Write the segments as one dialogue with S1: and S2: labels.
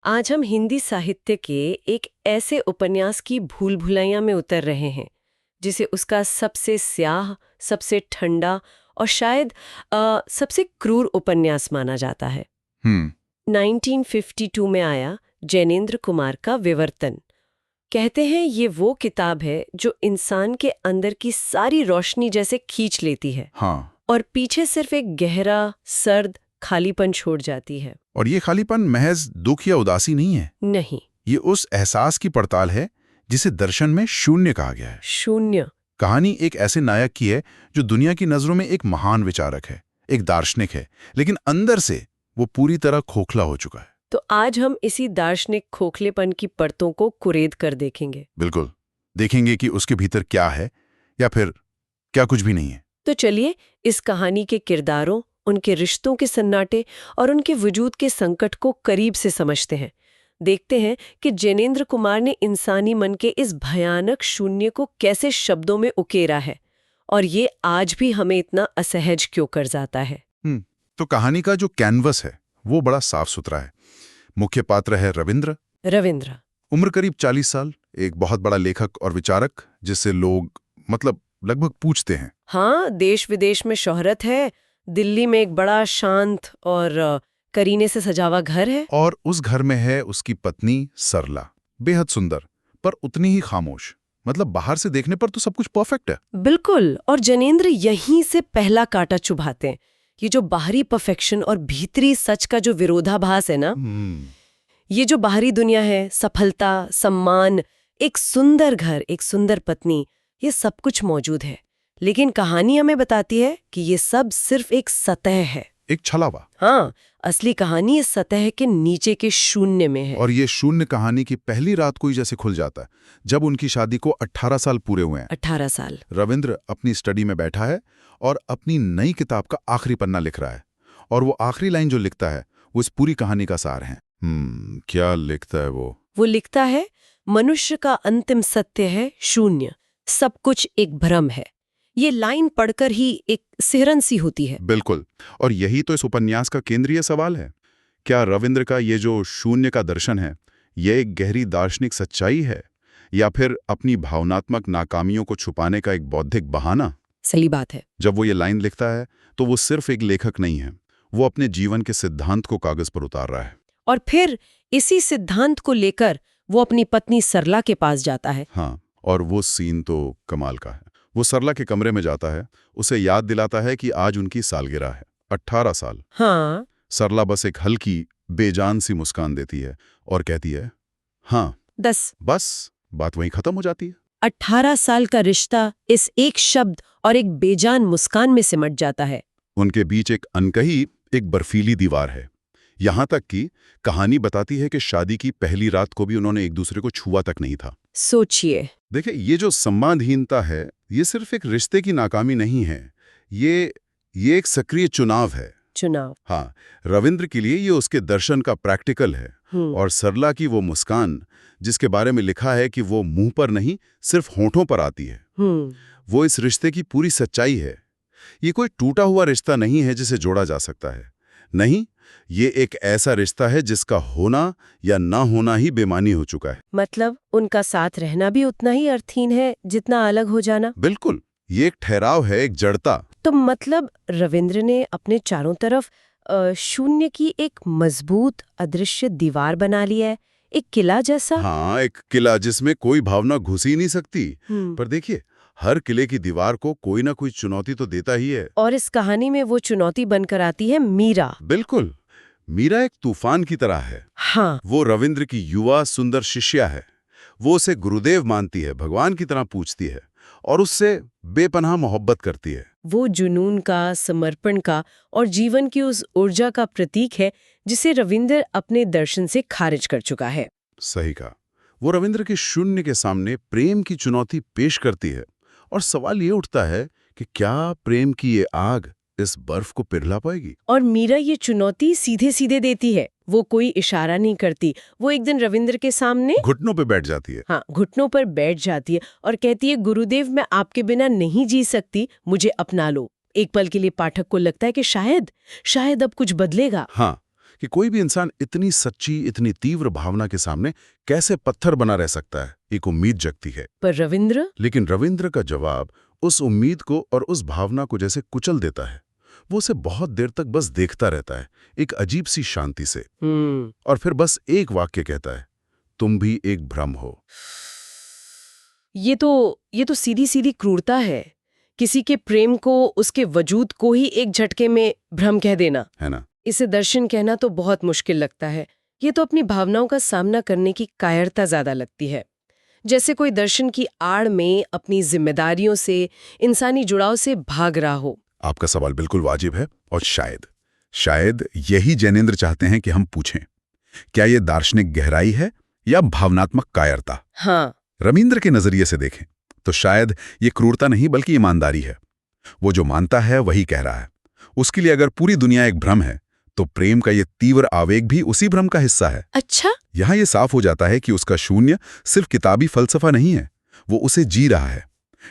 S1: आज हम हिंदी साहित्य के एक ऐसे उपन्यास की भूल भुलैया में उतर रहे हैं जिसे उसका सबसे स्याह, सबसे ठंडा और शायद सबसे क्रूर उपन्यास माना जाता है।
S2: हम्म
S1: 1952 में आया जैनेंद्र कुमार का विवर्तन। कहते हैं ये वो किताब है जो इंसान के अंदर की सारी रोशनी जैसे खींच लेती है
S2: हाँ।
S1: और पीछे सिर्फ एक गहरा, सर्द खालीपन छोड़ जाती है।
S2: और ये खालीपन महज दुख या उदासी नहीं है,
S1: नहीं,
S2: ये उस एहसास की पड़ताल है जिसे दर्शन में शून्य कहा गया है।
S1: शून्य।
S2: कहानी एक ऐसे नायक की है जो दुनिया की नजरों में एक महान विचारक है, एक दार्शनिक है, लेकिन अंदर से वो पूरी तरह खोखला हो चुका है।
S1: तो आज हम इसी दार्शनिक खोखलेपन की परतों को कुरेद कर देखेंगे।
S2: बिल्कुल, देखेंगे कि उसके भीतर क्या है या फिर क्या कुछ भी नहीं है।
S1: तो चलिए इस कहानी के किरदारों, उनके रिश्तों के सन्नाटे और उनके वजूद के संकट को करीब से समझते हैं। देखते हैं कि जैनेंद्र कुमार ने इंसानी मन के इस भयानक शून्य को कैसे शब्दों में उकेरा है और ये आज भी हमें इतना असहज क्यों कर जाता है।
S2: तो कहानी का जो कैनवस है वो बड़ा साफ सुथरा है। मुख्य पात्र है रविंद्र।
S1: रविंद्र
S2: उम्र करीब 40 साल, एक बहुत बड़ा लेखक और विचारक जिससे लोग लगभग पूछते हैं।
S1: हाँ, देश विदेश में शोहरत है। दिल्ली में एक बड़ा शांत और करीने से सजा हुआ घर है।
S2: और उस घर में है उसकी पत्नी सरला, बेहद सुंदर पर उतनी ही खामोश। बाहर से देखने पर तो सब कुछ परफेक्ट है।
S1: बिल्कुल, और जैनेंद्र यहीं से पहला कांटा चुभाते हैं। ये जो बाहरी परफेक्शन और भीतरी सच का जो विरोधाभास है ना, ये जो बाहरी दुनिया है, सफलता, सम्मान, एक सुंदर घर, एक सुंदर पत्नी, ये सब कुछ मौजूद है, लेकिन कहानी हमें बताती है कि ये सब सिर्फ एक सतह है,
S2: एक छलावा।
S1: हाँ, असली कहानी इस सतह के नीचे के शून्य में है।
S2: और ये शून्य कहानी की पहली रात को ही जैसे खुल जाता है जब उनकी शादी को 18 साल पूरे हुए हैं।
S1: 18 साल।
S2: रविंद्र अपनी स्टडी में बैठा है और अपनी नई किताब का आखिरी पन्ना लिख रहा है, और वो आखिरी लाइन जो लिखता है वो इस पूरी कहानी का सार है। क्या लिखता है वो
S1: लिखता है, मनुष्य का अंतिम सत्य है शून्य, सब कुछ एक भ्रम है। ये लाइन पढ़कर ही एक सिहरन सी होती है।
S2: बिल्कुल, और यही तो इस उपन्यास का केंद्रीय सवाल है। क्या रविंद्र का ये जो शून्य का दर्शन है, ये एक गहरी दार्शनिक सच्चाई है या फिर अपनी भावनात्मक नाकामियों को छुपाने का एक बौद्धिक बहाना?
S1: सही बात है।
S2: जब वो ये लाइन लिखता है तो वो सिर्फ एक लेखक नहीं है, वो अपने जीवन के सिद्धांत को कागज पर उतार रहा है।
S1: और फिर इसी सिद्धांत को लेकर वो अपनी पत्नी सरला के पास जाता है।
S2: हाँ, और वो सीन तो कमाल का है। वो सरला के कमरे में जाता है, उसे याद दिलाता है कि आज उनकी सालगिरह है, 18 साल।
S1: हाँ।
S2: सरला बस एक हल्की बेजान सी मुस्कान देती है और कहती है, हाँ
S1: 10।
S2: बस बात वहीं खत्म हो जाती है।
S1: 18 साल का रिश्ता इस एक शब्द और एक बेजान मुस्कान में सिमट जाता है।
S2: उनके बीच एक अनकही, एक बर्फीली दीवार है। यहां तक कि कहानी बताती है कि शादी की पहली रात को भी उन्होंने एक दूसरे को छुआ तक नहीं था।
S1: सोचिए।
S2: देखिए, ये जो संवादहीनता है, ये सिर्फ एक रिश्ते की नाकामी नहीं है, ये एक सक्रिय चुनाव है।
S1: चुनाव।
S2: हाँ, रविंद्र के लिए ये उसके दर्शन का प्रैक्टिकल है, और सरला की वो मुस्कान जिसके बारे में लिखा है कि वो मुंह पर नहीं सिर्फ होंठों पर आती है, वो इस रिश्ते की पूरी सच्चाई है। ये कोई टूटा हुआ रिश्ता नहीं है जिसे जोड़ा जा सकता है। नहीं, ये एक ऐसा रिश्ता है जिसका होना या ना होना ही बेमानी हो चुका है।
S1: मतलब उनका साथ रहना भी उतना ही अर्थहीन है जितना अलग हो जाना।
S2: बिल्कुल, ये एक ठहराव है, एक जड़ता।
S1: तो मतलब रविंद्र ने अपने चारों तरफ शून्य की एक मजबूत अदृश्य दीवार बना लिया है, एक किला जैसा।
S2: हाँ, एक किला जिसमें कोई भावना घुस ही नहीं सकती। पर देखिए, हर किले की दीवार को कोई ना कोई चुनौती तो देता ही है।
S1: और इस कहानी में वो चुनौती बनकर आती है मीरा।
S2: बिल्कुल, मीरा एक तूफान की तरह है।
S1: हाँ।
S2: वो रविंद्र की युवा सुंदर शिष्या है। वो उसे गुरुदेव मानती है, भगवान की तरह पूछती है और उससे बेपनाह मोहब्बत करती है।
S1: वो जुनून का, समर्पण का और जीवन की उस ऊर्जा का प्रतीक है जिसे रविंद्र अपने दर्शन से खारिज कर चुका है।
S2: सही कहा। वो रविंद्र के शून्य के सामने प्रेम की चुनौती पेश करती है, और सवाल ये उठता है कि क्या प्रेम की ये आग इस बर्फ को पिघला पाएगी?
S1: और मीरा ये चुनौती सीधे सीधे देती है। वो कोई इशारा नहीं करती। वो एक दिन रविंद्र के सामने
S2: घुटनों पे बैठ जाती है।
S1: हाँ, घुटनों पर बैठ जाती है और कहती है, गुरुदेव मैं आपके बिना नहीं जी सकती, मुझे अपना लो। एक पल के लिए पाठक को लगता है कि शायद अब कुछ बदलेगा।
S2: हाँ, कि कोई भी इंसान इतनी सच्ची, इतनी तीव्र भावना के सामने कैसे पत्थर बना रह सकता है, एक उम्मीद जगती है।
S1: पर रविंद्र?
S2: लेकिन रविंद्र का जवाब उस उम्मीद को और उस भावना को जैसे कुचल देता है। वो उसे बहुत देर तक बस देखता रहता है, एक अजीब सी शांति से। और फिर बस एक वाक्य कहता है, तुम भी एक भ्रम हो।
S1: ये तो सीधी सीधी क्रूरता है। किसी के प्रेम को, उसके वजूद को ही एक झटके में भ्रम कह देना,
S2: है ना?
S1: इसे दर्शन कहना तो बहुत मुश्किल लगता है। ये तो अपनी भावनाओं का सामना करने की कायरता ज्यादा लगती है। जैसे कोई दर्शन की आड़ में अपनी जिम्मेदारियों से, इंसानी जुड़ाव से भाग रहा हो।
S2: आपका सवाल बिल्कुल वाजिब है, और शायद यही जैनेंद्र चाहते हैं कि हम पूछें, क्या ये दार्शनिक गहराई है या भावनात्मक कायरता?
S1: हाँ।
S2: रविंद्र के नजरिए से देखें तो शायद ये क्रूरता नहीं बल्कि ईमानदारी है। वो जो मानता है वही कह रहा है। उसके लिए अगर पूरी दुनिया एक भ्रम है तो प्रेम का ये तीव्र आवेग भी उसी भ्रम का हिस्सा है।
S1: अच्छा?
S2: यहां ये साफ हो जाता है कि उसका शून्य सिर्फ किताबी फलसफा नहीं है, वो उसे जी रहा है।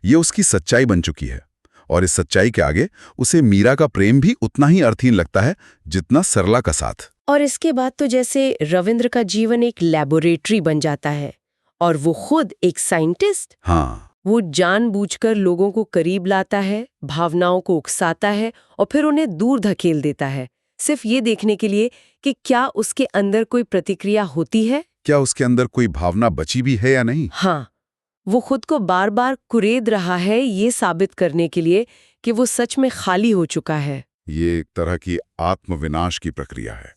S2: ये उसकी सच्चाई बन चुकी है, और इस सच्चाई के आगे उसे मीरा का प्रेम भी उतना ही अर्थहीन लगता है जितना सरला का साथ।
S1: और इसके बाद तो जैसे रविंद्र का जीवन एक लैबोरेटरी बन जाता है, और वो खुद एक साइंटिस्ट।
S2: हाँ,
S1: वो जानबूझकर लोगों को करीब लाता है, भावनाओं को उकसाता है और फिर उन्हें दूर धकेल देता है, सिर्फ ये देखने के लिए कि क्या उसके अंदर कोई प्रतिक्रिया होती है,
S2: क्या उसके अंदर कोई भावना बची भी है या नहीं।
S1: हाँ, वो खुद को बार बार कुरेद रहा है ये साबित करने के लिए कि वो सच में खाली हो चुका है।
S2: ये एक तरह की आत्मविनाश की प्रक्रिया है।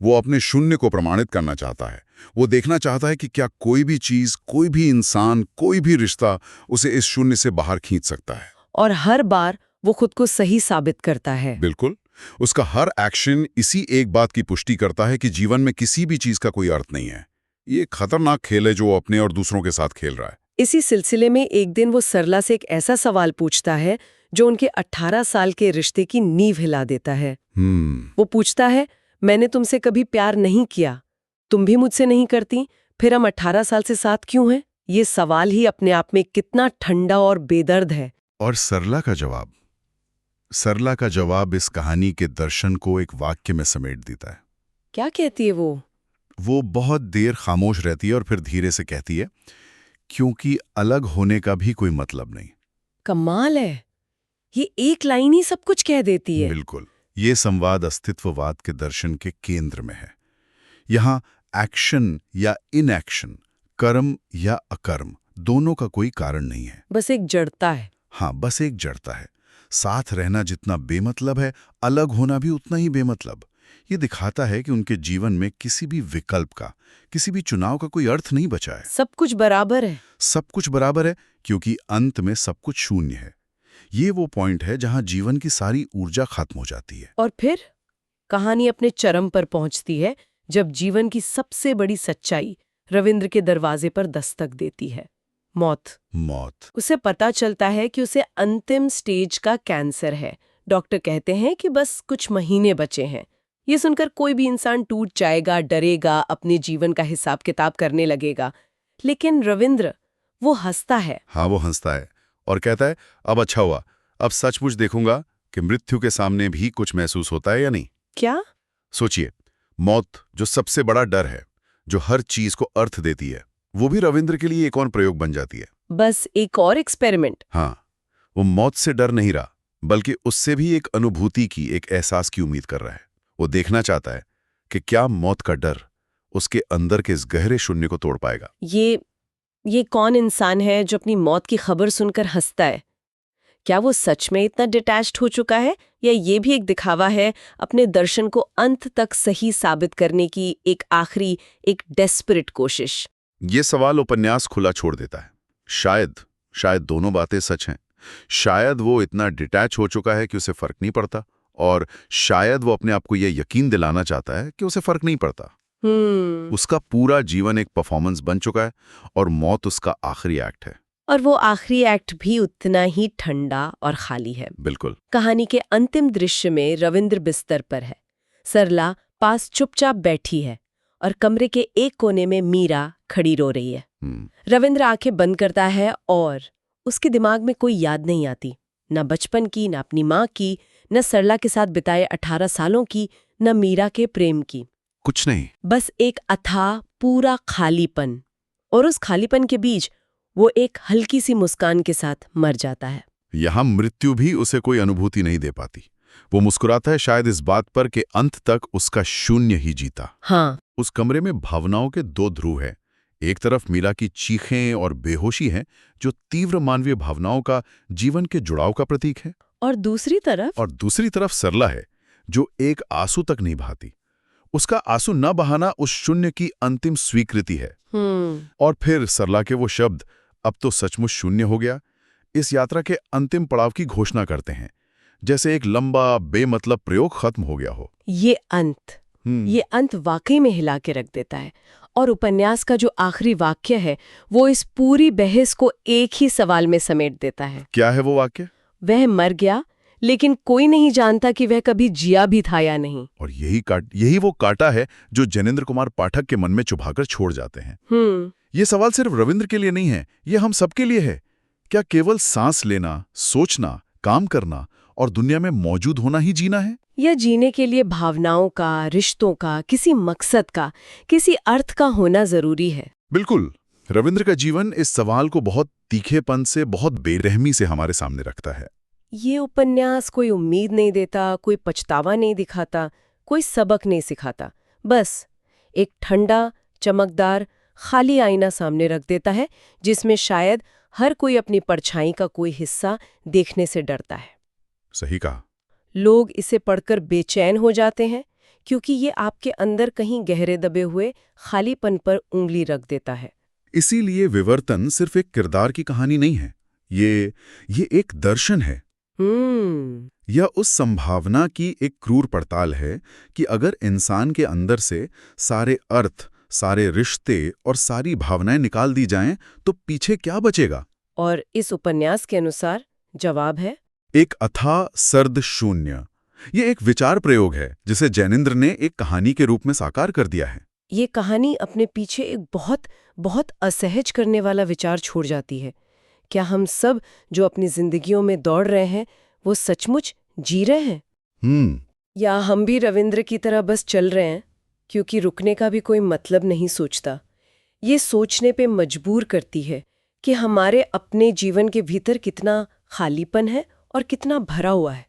S2: वो अपने शून्य को प्रमाणित करना चाहता है। वो देखना चाहता है कि क्या कोई भी चीज, कोई भी इंसान, कोई भी रिश्ता उसे इस शून्य से बाहर खींच सकता है।
S1: और हर बार वो खुद को सही साबित करता है।
S2: बिल्कुल। उसका हर एक्शन इसी एक बात की पुष्टि करता है कि जीवन में किसी भी चीज का कोई अर्थ नहीं है। ये एक खतरनाक खेल है जो वो अपने और दूसरों के साथ खेल रहा है।
S1: इसी सिलसिले में एक दिन वो सरला से एक ऐसा सवाल पूछता है जो उनके 18 साल के रिश्ते की नींव हिला देता है। वो पूछता है, मैंने तुमसे कभी प्यार नहीं किया, तुम भी मुझसे नहीं करती, फिर हम 18 साल से साथ क्यों हैं? ये सवाल ही अपने आप में कितना ठंडा और बेदर्द है।
S2: और सरला का जवाब इस कहानी के दर्शन को एक वाक्य में समेट देता है।
S1: क्या कहती है वो?
S2: वो बहुत देर खामोश रहती है और फिर धीरे से कहती है, क्योंकि अलग होने का भी कोई मतलब नहीं।
S1: कमाल है, ये एक लाइन ही सब कुछ कह देती है।
S2: बिल्कुल। ये संवाद अस्तित्ववाद के दर्शन के केंद्र में है। यहाँ एक्शन या इनएक्शन, कर्म या अकर्म, दोनों का कोई कारण नहीं है।
S1: बस एक जड़ता है।
S2: हाँ, बस एक जड़ता है। साथ रहना जितना बेमतलब है, अलग होना भी उतना ही बेमतलब। ये दिखाता है कि उनके जीवन में किसी भी विकल्प का, किसी भी चुनाव का कोई अर्थ नहीं बचा है।
S1: सब कुछ बराबर है।
S2: सब कुछ बराबर है, क्योंकि अंत में सब कुछ शून्य है। ये वो पॉइंट है जहां जीवन की सारी ऊर्जा खत्म हो जाती है।
S1: और फिर कहानी अपने चरम पर पहुंचती है जब जीवन की सबसे बड़ी सच्चाई रविंद्र के दरवाजे पर दस्तक देती है, मौत। उसे पता चलता है कि उसे अंतिम स्टेज का कैंसर है। डॉक्टर कहते हैं कि बस कुछ महीने बचे हैं। ये सुनकर कोई भी इंसान टूट जाएगा, डरेगा, अपने जीवन का हिसाब किताब करने लगेगा। लेकिन रविंद्र, वो हंसता है।
S2: हाँ, वो हंसता है और कहता है, अब अच्छा हुआ, अब सचमुच देखूंगा कि मृत्यु के सामने भी कुछ महसूस होता है या नहीं।
S1: क्या?
S2: सोचिए, मौत जो सबसे बड़ा डर है, जो हर चीज को अर्थ देती है, वो भी रविंद्र के लिए एक और प्रयोग बन जाती है।
S1: बस एक और एक्सपेरिमेंट।
S2: हाँ, वो मौत से डर नहीं रहा, बल्कि उससे भी एक अनुभूति की, एक एहसास की उम्मीद कर रहा है। वो देखना चाहता है कि क्या मौत का डर उसके अंदर के इस गहरे शून्य को तोड़ पाएगा।
S1: ये कौन इंसान है जो अपनी मौत की खबर सुनकर हंसता है? क्या वो सच में इतना डिटैच्ड हो चुका है, या ये भी एक दिखावा है अपने दर्शन को अंत तक सही साबित करने की एक आखिरी, एक डेस्परेट कोशिश?
S2: ये सवाल उपन्यास खुला छोड़ देता है। शायद दोनों बातें सच हैं। शायद वो इतना डिटैच हो चुका है कि उसे फर्क नहीं पड़ता, और शायद वो अपने आप को यह यकीन दिलाना चाहता है कि उसे फर्क नहीं पड़ता। उसका पूरा जीवन एक परफॉर्मेंस बन चुका है और मौत उसका आखिरी एक्ट है।
S1: और वो आखिरी एक्ट भी उतना ही ठंडा और खाली है।
S2: बिल्कुल।
S1: कहानी के अंतिम दृश्य में रविंद्र बिस्तर पर है, सरला पास चुपचाप बैठी है और कमरे के एक कोने में मीरा खड़ी रो रही है। रविंद्र आंखें बंद करता है और उसके दिमाग में कोई याद नहीं आती, ना बचपन की, ना अपनी माँ की, न सरला के साथ बिताए 18 सालों की, न मीरा के प्रेम की।
S2: कुछ नहीं।
S1: बस एक अथाह पूरा खालीपन, और उस खालीपन के बीच वो एक हल्की सी मुस्कान के साथ मर जाता है।
S2: यहाँ मृत्यु भी उसे कोई अनुभूति नहीं दे पाती। वो मुस्कुराता है शायद इस बात पर कि अंत तक उसका शून्य ही जीता।
S1: हाँ।
S2: उस कमरे में भावनाओं के दो ध्रुव हैं। एक तरफ मीरा की चीखें और बेहोशी हैं, जो तीव्र मानवीय भावनाओं का, जीवन के जुड़ाव का प्रतीक है।
S1: और दूसरी तरफ
S2: सरला है, जो एक आंसू तक नहीं बहाती। उसका आंसू न बहाना उस शून्य की अंतिम स्वीकृति है। और फिर सरला के वो शब्द, अब तो सचमुच शून्य हो गया, इस यात्रा के अंतिम पड़ाव की घोषणा करते हैं, जैसे एक लंबा बेमतलब प्रयोग खत्म हो गया हो।
S1: ये अंत वाकई में हिला के रख देता है। और उपन्यास का जो आखिरी वाक्य है वो इस पूरी बहस को एक ही सवाल में समेट देता है।
S2: क्या है वो वाक्य?
S1: वह मर गया, लेकिन कोई नहीं जानता कि वह कभी जिया भी था या नहीं।
S2: और यही वो कांटा है जो जैनेंद्र कुमार पाठक के मन में चुभाकर छोड़ जाते हैं। ये सवाल सिर्फ रविंद्र के लिए नहीं है, ये हम सबके लिए है। क्या केवल सांस लेना, सोचना, काम करना और दुनिया में मौजूद होना ही जीना है?
S1: या जीने के लिए भावनाओं का, रिश्तों का, किसी मकसद का, किसी अर्थ का होना जरूरी है?
S2: बिल्कुल। रविंद्र का जीवन इस सवाल को बहुत तीखेपन से, बहुत बेरहमी से हमारे सामने रखता है।
S1: ये उपन्यास कोई उम्मीद नहीं देता, कोई पछतावा नहीं दिखाता, कोई सबक नहीं सिखाता। बस एक ठंडा, चमकदार, खाली आईना सामने रख देता है, जिसमें शायद हर कोई अपनी परछाई का कोई हिस्सा देखने से डरता है।
S2: सही कहा।
S1: लोग इसे पढ़कर बेचैन हो जाते हैं, क्योंकि ये आपके अंदर कहीं गहरे दबे हुए खालीपन पर उंगली रख देता है।
S2: इसीलिए विवर्तन सिर्फ एक किरदार की कहानी नहीं है, ये एक दर्शन है। यह उस संभावना की एक क्रूर पड़ताल है कि अगर इंसान के अंदर से सारे अर्थ, सारे रिश्ते और सारी भावनाएं निकाल दी जाएं, तो पीछे क्या बचेगा?
S1: और इस उपन्यास के अनुसार जवाब है
S2: एक अथाह सर्द शून्य। ये एक विचार प्रयोग है जिसे जैनेंद्र ने एक कहानी के रूप में साकार कर दिया है।
S1: ये कहानी अपने पीछे एक बहुत असहज करने वाला विचार छोड़ जाती है। क्या हम सब जो अपनी जिंदगियों में दौड़ रहे हैं वो सचमुच जी रहे हैं? या हम भी रविंद्र की तरह बस चल रहे हैं, क्योंकि रुकने का भी कोई मतलब नहीं सोचता। ये सोचने पे मजबूर करती है कि हमारे अपने जीवन के भीतर कितना खालीपन है और कितना भरा हुआ है।